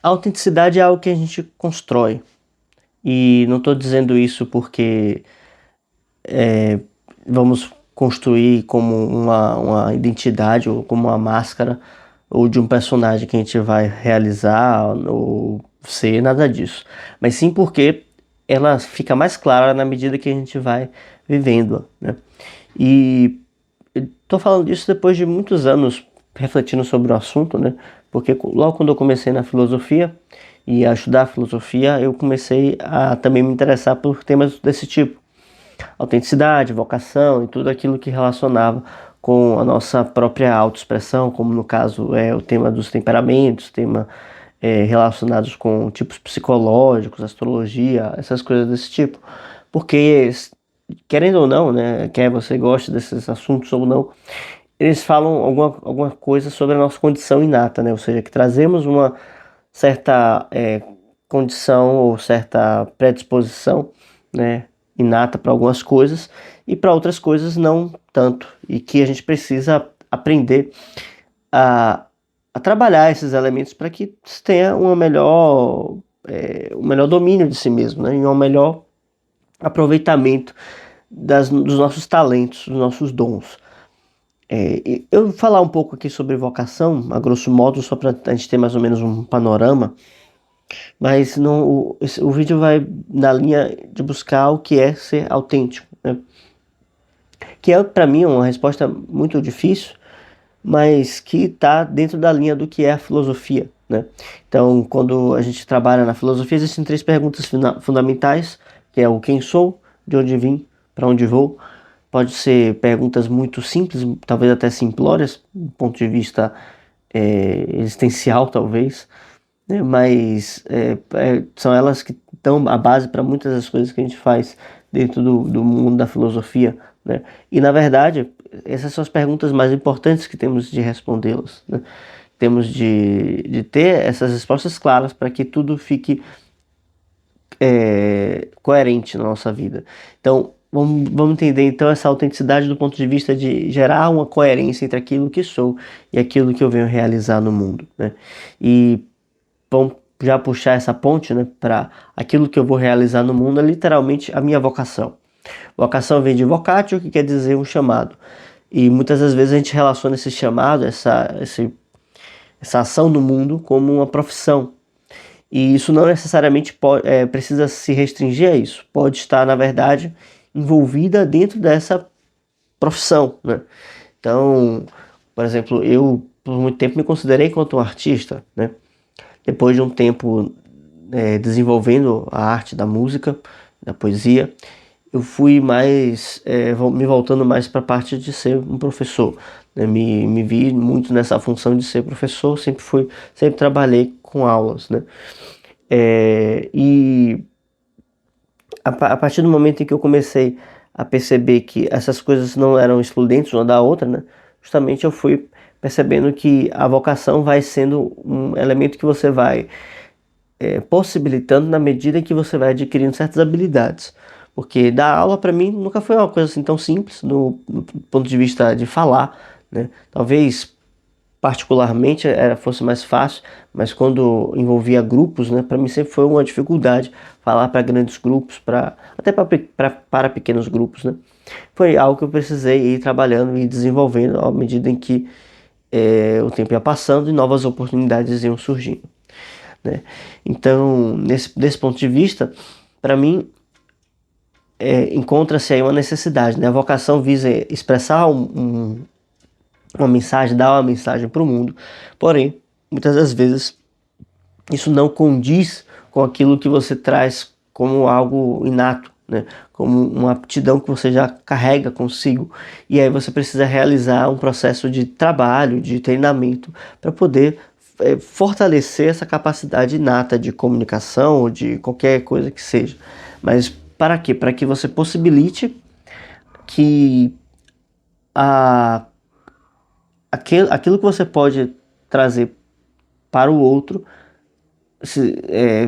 A autenticidade é algo que a gente constrói. E não estou dizendo isso porque vamos construir como uma identidade ou como uma máscara ou de um personagem que a gente vai realizar ou ser, nada disso. Mas sim porque ela fica mais clara na medida que a gente vai vivendo, né? E estou falando disso depois de muitos anos refletindo sobre o assunto, né? Porque logo quando eu comecei na filosofia e a estudar filosofia, eu comecei a também me interessar por temas desse tipo. Autenticidade, vocação e tudo aquilo que relacionava com a nossa própria autoexpressão, como no caso é o tema dos temperamentos, tema relacionados com tipos psicológicos, astrologia, essas coisas desse tipo. Porque, querendo ou não, né, quer você goste desses assuntos ou não, eles falam alguma coisa sobre a nossa condição inata, né? Ou seja, que trazemos uma certa condição ou certa predisposição, né, inata para algumas coisas e para outras coisas não tanto. E que a gente precisa aprender a, a trabalhar esses elementos para que se tenha um melhor domínio de si mesmo, né? E um melhor aproveitamento dos nossos talentos, dos nossos dons. Eu vou falar um pouco aqui sobre vocação, a grosso modo, só para a gente ter mais ou menos um panorama, mas não, o vídeo vai na linha de buscar o que é ser autêntico, né? Que é para mim uma resposta muito difícil, mas que está dentro da linha do que é a filosofia, né? Então, quando a gente trabalha na filosofia, existem três perguntas fundamentais, que é o quem sou, de onde vim, para onde vou. Pode ser perguntas muito simples, talvez até simplórias, do ponto de vista existencial, talvez, né? Mas são elas que dão a base para muitas das coisas que a gente faz dentro do mundo da filosofia, né? E na verdade, essas são as perguntas mais importantes que temos de respondê-las, né? Temos de ter essas respostas claras para que tudo fique coerente na nossa vida. Então, vamos entender então essa autenticidade do ponto de vista de gerar uma coerência entre aquilo que sou e aquilo que eu venho realizar no mundo, né? E vamos já puxar essa ponte, né, para aquilo que eu vou realizar no mundo, é literalmente a minha vocação. Vocação vem de vocatio, que quer dizer um chamado. E muitas das vezes a gente relaciona esse chamado, essa ação no mundo, como uma profissão. E isso não necessariamente precisa se restringir a isso. Pode estar, na verdade, envolvida dentro dessa profissão, né? Então, por exemplo, eu por muito tempo me considerei enquanto um artista, né? Depois de um tempo desenvolvendo a arte da música, da poesia, eu fui mais me voltando mais para a parte de ser um professor, né? Me vi muito nessa função de ser professor, sempre trabalhei com aulas, né? E a partir do momento em que eu comecei a perceber que essas coisas não eram excludentes uma da outra, né? Justamente eu fui percebendo que a vocação vai sendo um elemento que você vai possibilitando na medida que você vai adquirindo certas habilidades. Porque dar aula para mim nunca foi uma coisa assim tão simples no ponto de vista de falar, né? Talvez particularmente fosse mais fácil, mas quando envolvia grupos, né, para mim sempre foi uma dificuldade falar para grandes grupos, até para pequenos grupos, né? Foi algo que eu precisei ir trabalhando e desenvolvendo à medida em que o tempo ia passando e novas oportunidades iam surgindo, né? Então, desse ponto de vista, para mim, encontra-se aí uma necessidade, né? A vocação visa expressar uma mensagem, dar uma mensagem para o mundo, porém, muitas das vezes, isso não condiz com aquilo que você traz como algo inato, né? Como uma aptidão que você já carrega consigo. E aí você precisa realizar um processo de trabalho, de treinamento, para poder fortalecer essa capacidade inata de comunicação ou de qualquer coisa que seja. Mas para quê? Para que você possibilite que a, aquilo que você pode trazer para o outro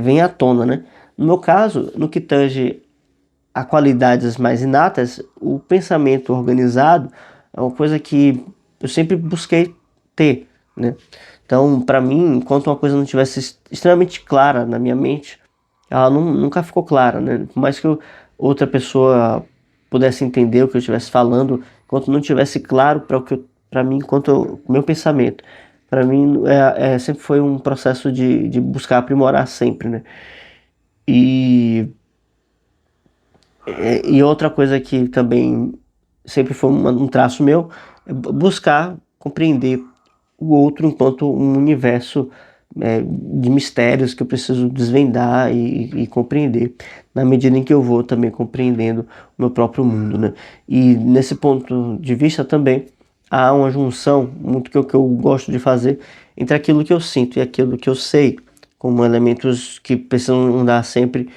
venha à tona, né? No meu caso, no que tange a qualidades mais inatas, o pensamento organizado é uma coisa que eu sempre busquei ter, né? Então, para mim, enquanto uma coisa não tivesse extremamente clara na minha mente, ela nunca ficou clara, né? Por mais que outra pessoa pudesse entender o que eu estivesse falando, enquanto não tivesse claro para mim, o meu pensamento, para mim sempre foi um processo de buscar aprimorar sempre, né? E, e outra coisa que também sempre foi um traço meu é buscar compreender o outro enquanto um universo de mistérios que eu preciso desvendar e compreender, na medida em que eu vou também compreendendo o meu próprio mundo, né? E nesse ponto de vista também há uma junção, muito que eu gosto de fazer, entre aquilo que eu sinto e aquilo que eu sei, como elementos que precisam andar sempre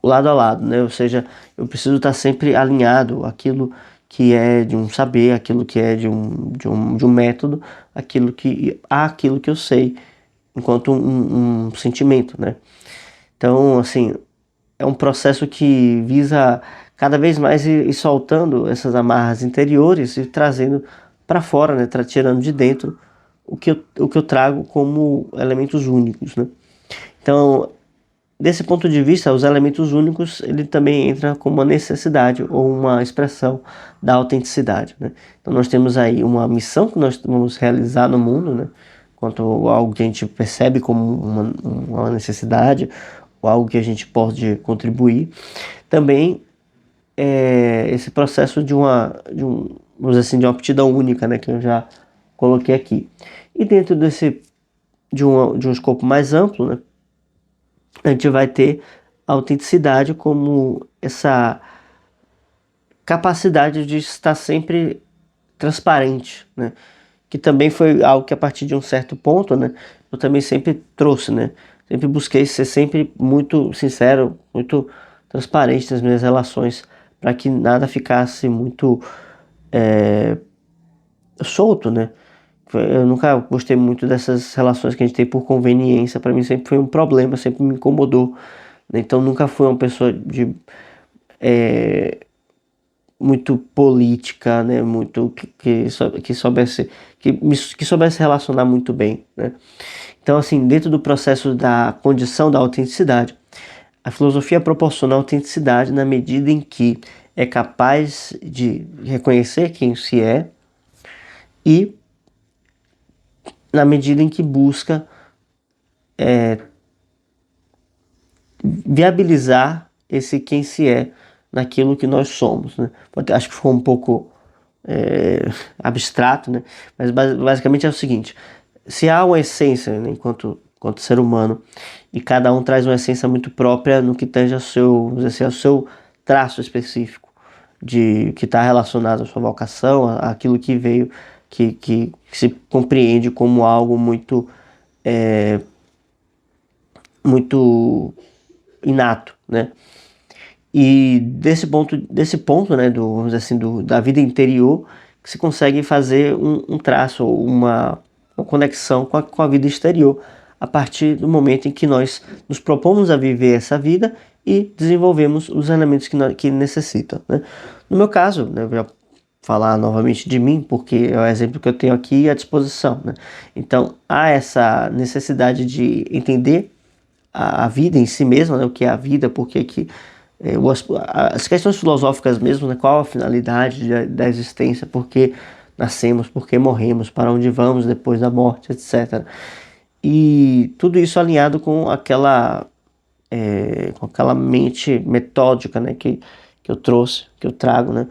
lado a lado, né? Ou seja, eu preciso estar sempre alinhado àquilo que é de um saber, aquilo que é de um método, aquilo que eu sei, enquanto um sentimento, né? Então, assim, é um processo que visa cada vez mais ir soltando essas amarras interiores e trazendo para fora, né? Tirando de dentro o que eu trago como elementos únicos, né? Então, desse ponto de vista, os elementos únicos, ele também entra como uma necessidade ou uma expressão da autenticidade, né? Então nós temos aí uma missão que nós vamos realizar no mundo, né? Quanto a algo que a gente percebe como uma necessidade ou algo que a gente pode contribuir. Também esse processo vamos dizer assim, de uma aptidão única, né? Que eu já coloquei aqui. E dentro de um escopo mais amplo, né? A gente vai ter a autenticidade como essa capacidade de estar sempre transparente, né? Que também foi algo que a partir de um certo ponto, né, eu também sempre trouxe, né? Sempre busquei ser sempre muito sincero, muito transparente nas minhas relações, para que nada ficasse muito solto, né? Eu nunca gostei muito dessas relações que a gente tem por conveniência. Para mim sempre foi um problema, sempre me incomodou, né? Então nunca fui uma pessoa de muito política, né? Muito que soubesse relacionar muito bem, né? Então, assim, dentro do processo da condição da autenticidade, a filosofia proporciona autenticidade na medida em que é capaz de reconhecer quem se é e na medida em que busca viabilizar esse quem se é naquilo que nós somos, né? Acho que ficou um pouco abstrato, né? Mas basicamente é o seguinte: se há uma essência, né, enquanto ser humano, e cada um traz uma essência muito própria no que tange vamos dizer assim, ao seu traço específico, de que está relacionado à sua vocação, àquilo que veio, que se compreende como algo muito inato, né? E desse ponto, né, vamos dizer assim, da vida interior, que se consegue fazer um traço, uma conexão com a vida exterior, a partir do momento em que nós nos propomos a viver essa vida e desenvolvemos os elementos que necessitam, né? No meu caso, né, eu vou falar novamente de mim, porque é o exemplo que eu tenho aqui à disposição, né? Então, há essa necessidade de entender a vida em si mesma, né? O que é a vida, porque que as questões filosóficas mesmo, né? Qual a finalidade da existência, por que nascemos, por que morremos, para onde vamos depois da morte, etc. E tudo isso alinhado com aquela mente metódica, né? Que eu trouxe, que eu trago, né?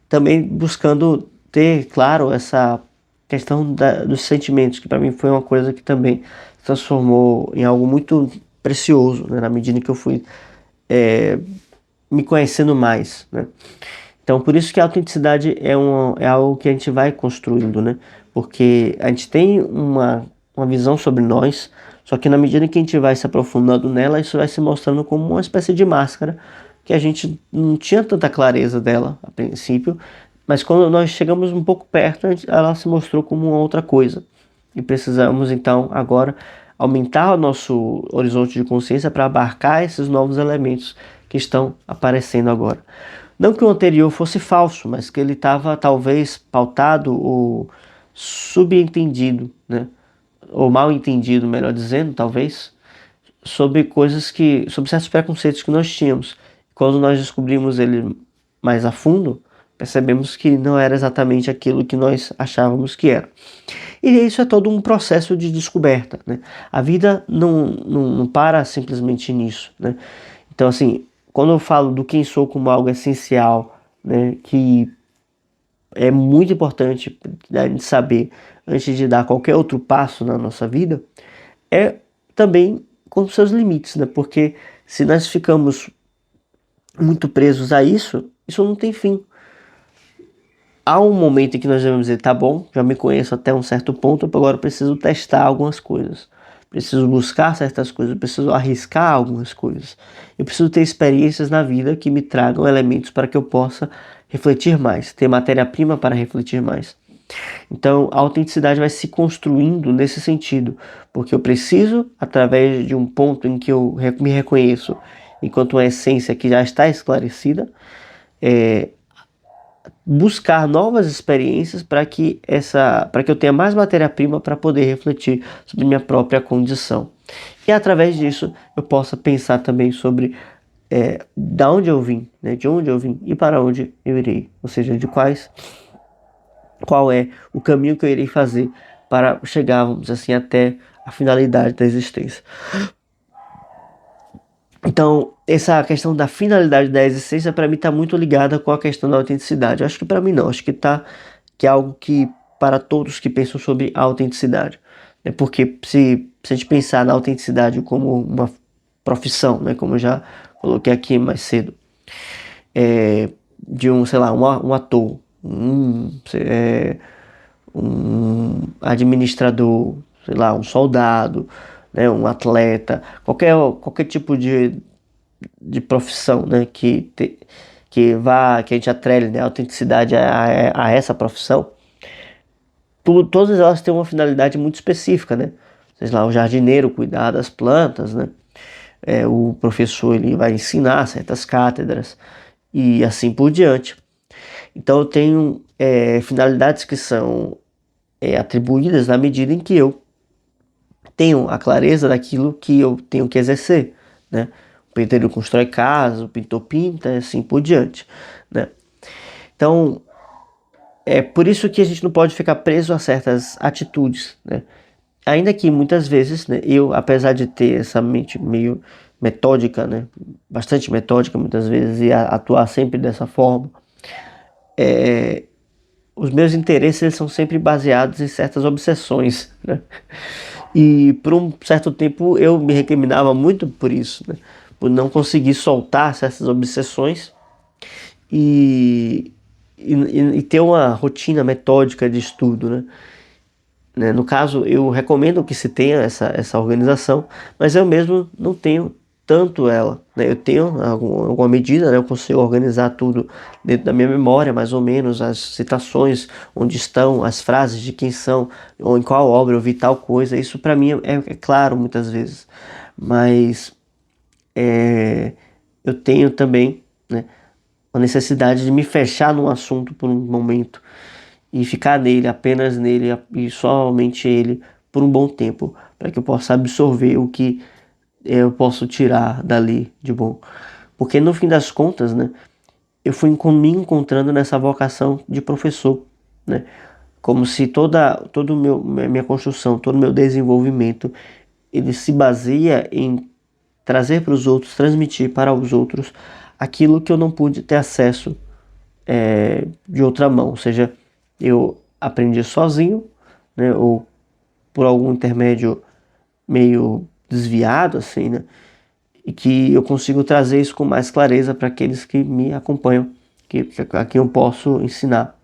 Também buscando ter, claro, essa questão dos sentimentos, que para mim foi uma coisa que também se transformou em algo muito precioso, né? Na medida em que eu fui me conhecendo mais, né? Então, por isso que a autenticidade é algo que a gente vai construindo, né? Porque a gente tem uma visão sobre nós, só que na medida que a gente vai se aprofundando nela, isso vai se mostrando como uma espécie de máscara que a gente não tinha tanta clareza dela a princípio, mas quando nós chegamos um pouco perto, ela se mostrou como uma outra coisa. E precisamos então agora aumentar o nosso horizonte de consciência para abarcar esses novos elementos que estão aparecendo agora. Não que o anterior fosse falso, mas que ele estava talvez pautado ou subentendido, né? Ou mal entendido, melhor dizendo, talvez, sobre certos preconceitos que nós tínhamos. Quando nós descobrimos ele mais a fundo, percebemos que não era exatamente aquilo que nós achávamos que era. E isso é todo um processo de descoberta, né? A vida não para simplesmente nisso, né? Então, assim, quando eu falo do quem sou como algo essencial, né, que é muito importante a gente saber antes de dar qualquer outro passo na nossa vida, é também com seus limites, né? Porque se nós ficamos muito presos a isso, isso não tem fim. Há um momento em que nós devemos dizer, tá bom, já me conheço até um certo ponto, agora eu preciso testar algumas coisas. Preciso buscar certas coisas, eu preciso arriscar algumas coisas. Eu preciso ter experiências na vida que me tragam elementos para que eu possa refletir mais, ter matéria-prima para refletir mais. Então, a autenticidade vai se construindo nesse sentido, porque eu preciso, através de um ponto em que eu me reconheço enquanto uma essência que já está esclarecida, buscar novas experiências para que eu tenha mais matéria-prima para poder refletir sobre minha própria condição. E através disso eu possa pensar também sobre da onde eu vim, né, de onde eu vim e para onde eu irei, ou seja, qual é o caminho que eu irei fazer para chegar, vamos dizer assim, até a finalidade da existência. Então, essa questão da finalidade da existência para mim está muito ligada com a questão da autenticidade. Eu acho que para mim não, acho que é algo que para todos que pensam sobre a autenticidade. É porque se a gente pensar na autenticidade como uma profissão, né, como eu já coloquei aqui mais cedo, de um, sei lá, um ator, um administrador, sei lá, um soldado, né, um atleta, qualquer tipo de profissão, né, que a gente atrele, né, a autenticidade a essa profissão, todas elas têm uma finalidade muito específica, né? Sei lá, o jardineiro cuidar das plantas, né? O professor ele vai ensinar certas cátedras e assim por diante. Então eu tenho finalidades que são atribuídas na medida em que eu tenho a clareza daquilo que eu tenho que exercer, né? O pedreiro constrói casa, o pintor pinta e assim por diante, né? Então, é por isso que a gente não pode ficar preso a certas atitudes, né? Ainda que muitas vezes, né, eu, apesar de ter essa mente meio metódica, né, bastante metódica muitas vezes, e atuar sempre dessa forma, os meus interesses eles são sempre baseados em certas obsessões, né? E por um certo tempo eu me recriminava muito por isso, né? Por não conseguir soltar essas obsessões e, e ter uma rotina metódica de estudo, né? No caso, eu recomendo que se tenha essa organização, mas eu mesmo não tenho tanto ela, né? Eu tenho alguma medida, né? Eu consigo organizar tudo dentro da minha memória, mais ou menos, as citações, onde estão, as frases de quem são, ou em qual obra eu vi tal coisa. Isso para mim é claro muitas vezes, mas eu tenho também, né, a necessidade de me fechar num assunto por um momento e ficar nele, apenas nele e somente ele por um bom tempo, para que eu possa absorver o que eu posso tirar dali de bom. Porque no fim das contas, né, eu fui me encontrando nessa vocação de professor, né? Como se todo minha construção, todo o meu desenvolvimento, ele se baseia em trazer para os outros, transmitir para os outros aquilo que eu não pude ter acesso de outra mão, ou seja, eu aprendi sozinho, né, ou por algum intermédio meio desviado, assim, né, e que eu consigo trazer isso com mais clareza para aqueles que me acompanham, a quem eu posso ensinar.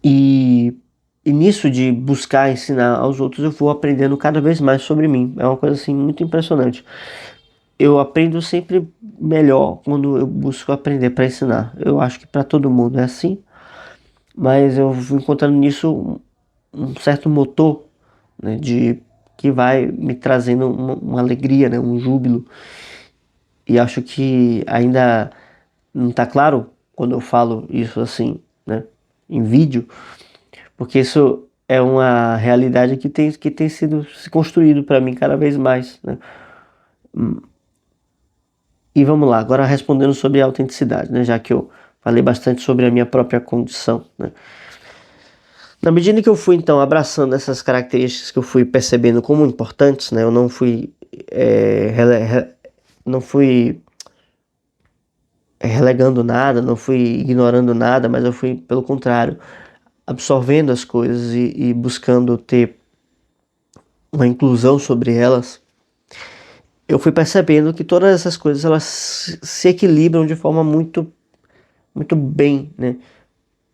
E, e nisso de buscar ensinar aos outros, eu vou aprendendo cada vez mais sobre mim. É uma coisa assim muito impressionante. Eu aprendo sempre melhor quando eu busco aprender para ensinar. Eu acho que para todo mundo é assim, mas eu vou encontrando nisso um certo motor, né, de que vai me trazendo uma alegria, né, um júbilo. E acho que ainda não tá claro quando eu falo isso assim, né, em vídeo, porque isso é uma realidade que tem sido se construído para mim cada vez mais, né? E vamos lá, agora respondendo sobre a autenticidade, né, já que eu falei bastante sobre a minha própria condição, né? Na medida que eu fui então abraçando essas características que eu fui percebendo como importantes, né, eu não fui não fui relegando nada, não fui ignorando nada, mas eu fui, pelo contrário, absorvendo as coisas e buscando ter uma inclusão sobre elas. Eu fui percebendo que todas essas coisas elas se equilibram de forma muito bem, né?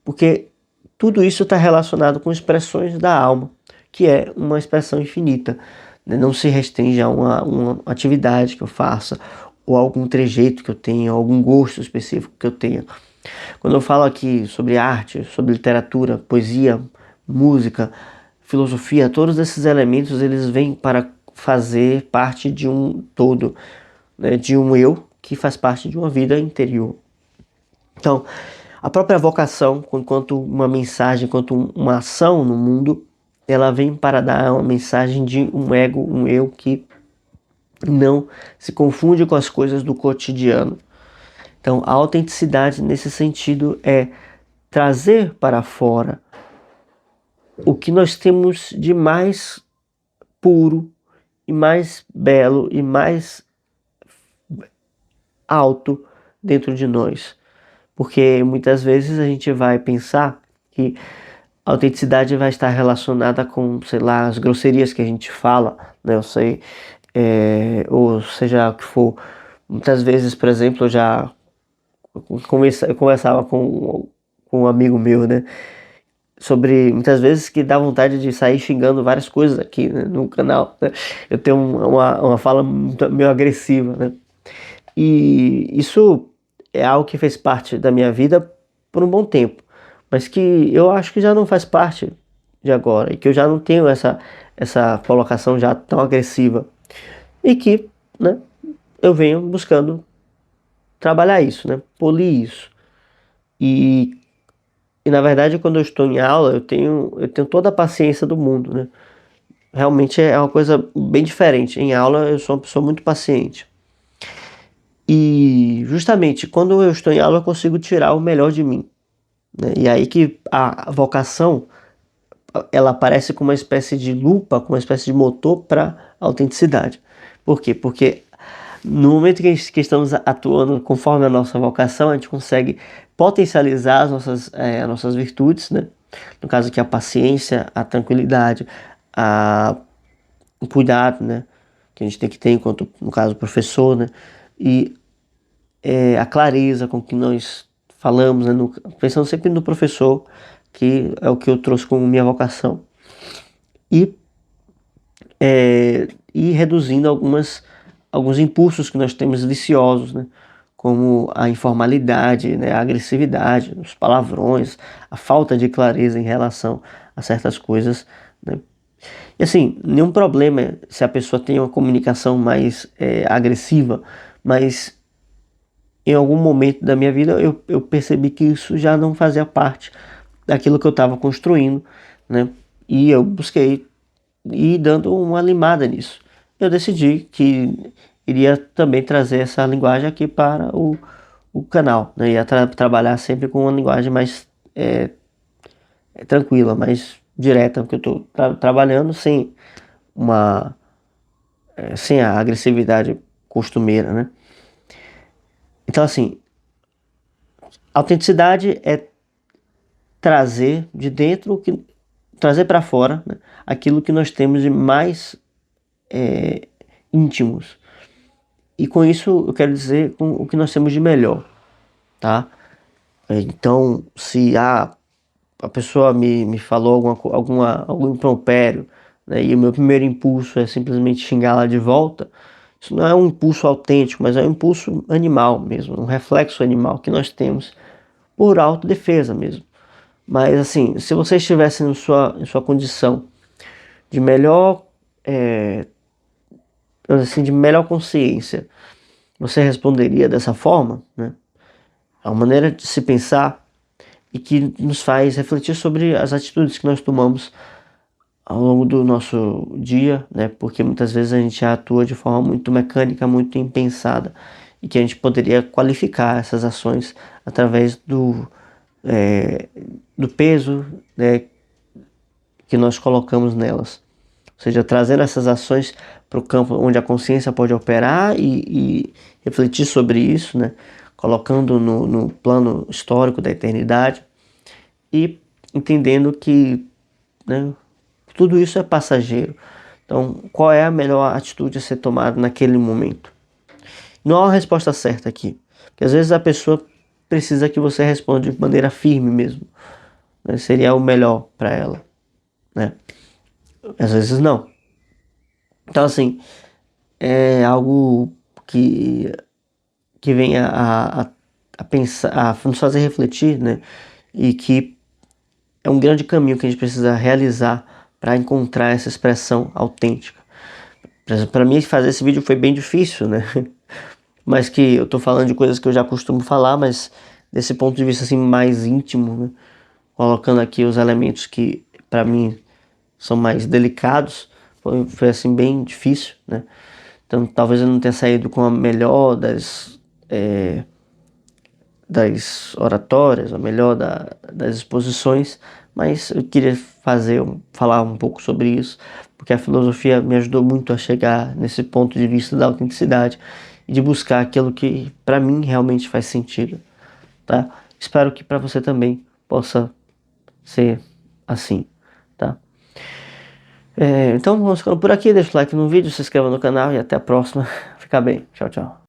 Porque tudo isso está relacionado com expressões da alma, que é uma expressão infinita, né? Não se restringe a uma atividade que eu faça, ou algum trejeito que eu tenha, ou algum gosto específico que eu tenha. Quando eu falo aqui sobre arte, sobre literatura, poesia, música, filosofia, todos esses elementos eles vêm para fazer parte de um todo, né? De um eu que faz parte de uma vida interior. Então, a própria vocação, enquanto uma mensagem, enquanto uma ação no mundo, ela vem para dar uma mensagem de um ego, um eu que não se confunde com as coisas do cotidiano. Então, a autenticidade nesse sentido é trazer para fora o que nós temos de mais puro e mais belo e mais alto dentro de nós. Porque muitas vezes a gente vai pensar que a autenticidade vai estar relacionada com, sei lá, as grosserias que a gente fala, né? Eu sei, ou seja o que for. Muitas vezes, por exemplo, eu conversava com um amigo meu, né? Sobre muitas vezes que dá vontade de sair xingando várias coisas aqui, né, no canal, né? Eu tenho uma fala meio agressiva, né? E isso é algo que fez parte da minha vida por um bom tempo, mas que eu acho que já não faz parte de agora, e que eu já não tenho essa colocação já tão agressiva, e que, né, eu venho buscando trabalhar isso, né, polir isso. E, e na verdade, quando eu estou em aula, eu tenho toda a paciência do mundo, né? Realmente é uma coisa bem diferente. Em aula eu sou uma pessoa muito paciente. E justamente quando eu estou em aula eu consigo tirar o melhor de mim, né? E aí que a vocação ela aparece como uma espécie de lupa, como uma espécie de motor para a autenticidade. Por quê? Porque no momento que estamos atuando conforme a nossa vocação, a gente consegue potencializar as nossas virtudes, né? No caso aqui a paciência, a tranquilidade, o cuidado, né? Que a gente tem que ter enquanto, no caso, professor, né? E a clareza com que nós falamos, né? Pensando sempre no professor, que é o que eu trouxe como minha vocação. E, e reduzindo alguns impulsos que nós temos viciosos, né? Como a informalidade, né? A agressividade, os palavrões, a falta de clareza em relação a certas coisas, né? E assim, nenhum problema se a pessoa tem uma comunicação mais agressiva, mas em algum momento da minha vida eu percebi que isso já não fazia parte daquilo que eu estava construindo, né? E eu busquei ir dando uma limada nisso. Eu decidi que iria também trazer essa linguagem aqui para o canal, né? Ia trabalhar sempre com uma linguagem mais tranquila, mais direta, porque eu estou trabalhando uma, sem a agressividade costumeira, né? Então, assim, autenticidade é trazer de dentro, trazer para fora, né, aquilo que nós temos de mais íntimos. E com isso eu quero dizer com o que nós temos de melhor, tá? Então, se a pessoa me falou algum impropério, né, e o meu primeiro impulso é simplesmente xingá-la de volta, isso não é um impulso autêntico, mas é um impulso animal mesmo, um reflexo animal que nós temos por autodefesa mesmo. Mas assim, se você estivesse em sua condição de melhor, assim, de melhor consciência, você responderia dessa forma, né? é uma maneira de se pensar e que nos faz refletir sobre as atitudes que nós tomamos ao longo do nosso dia, né? Porque muitas vezes a gente atua de forma muito mecânica, muito impensada, e que a gente poderia qualificar essas ações através é, do peso, né, que nós colocamos nelas. Ou seja, trazendo essas ações para o campo onde a consciência pode operar e refletir sobre isso, né? Colocando no plano histórico da eternidade e entendendo que, né, tudo isso é passageiro. Então, qual é a melhor atitude a ser tomada naquele momento? Não há uma resposta certa aqui, porque às vezes a pessoa precisa que você responda de maneira firme mesmo, né? Seria o melhor para ela, né? Às vezes não. Então, assim, é algo que vem a pensar, a nos fazer refletir, né? E que é um grande caminho que a gente precisa realizar para encontrar essa expressão autêntica. Para mim, fazer esse vídeo foi bem difícil, né? Mas que eu tô falando de coisas que eu já costumo falar, mas desse ponto de vista assim mais íntimo, né? Colocando aqui os elementos que para mim são mais delicados, foi assim bem difícil, né? Então talvez eu não tenha saído com a melhor das oratórias, a melhor das exposições, mas eu queria falar um pouco sobre isso, porque a filosofia me ajudou muito a chegar nesse ponto de vista da autenticidade e de buscar aquilo que para mim realmente faz sentido, tá? Espero que para você também possa ser assim, tá? Então vamos ficando por aqui, deixa o like no vídeo, se inscreva no canal e até a próxima. Fica bem, tchau, tchau.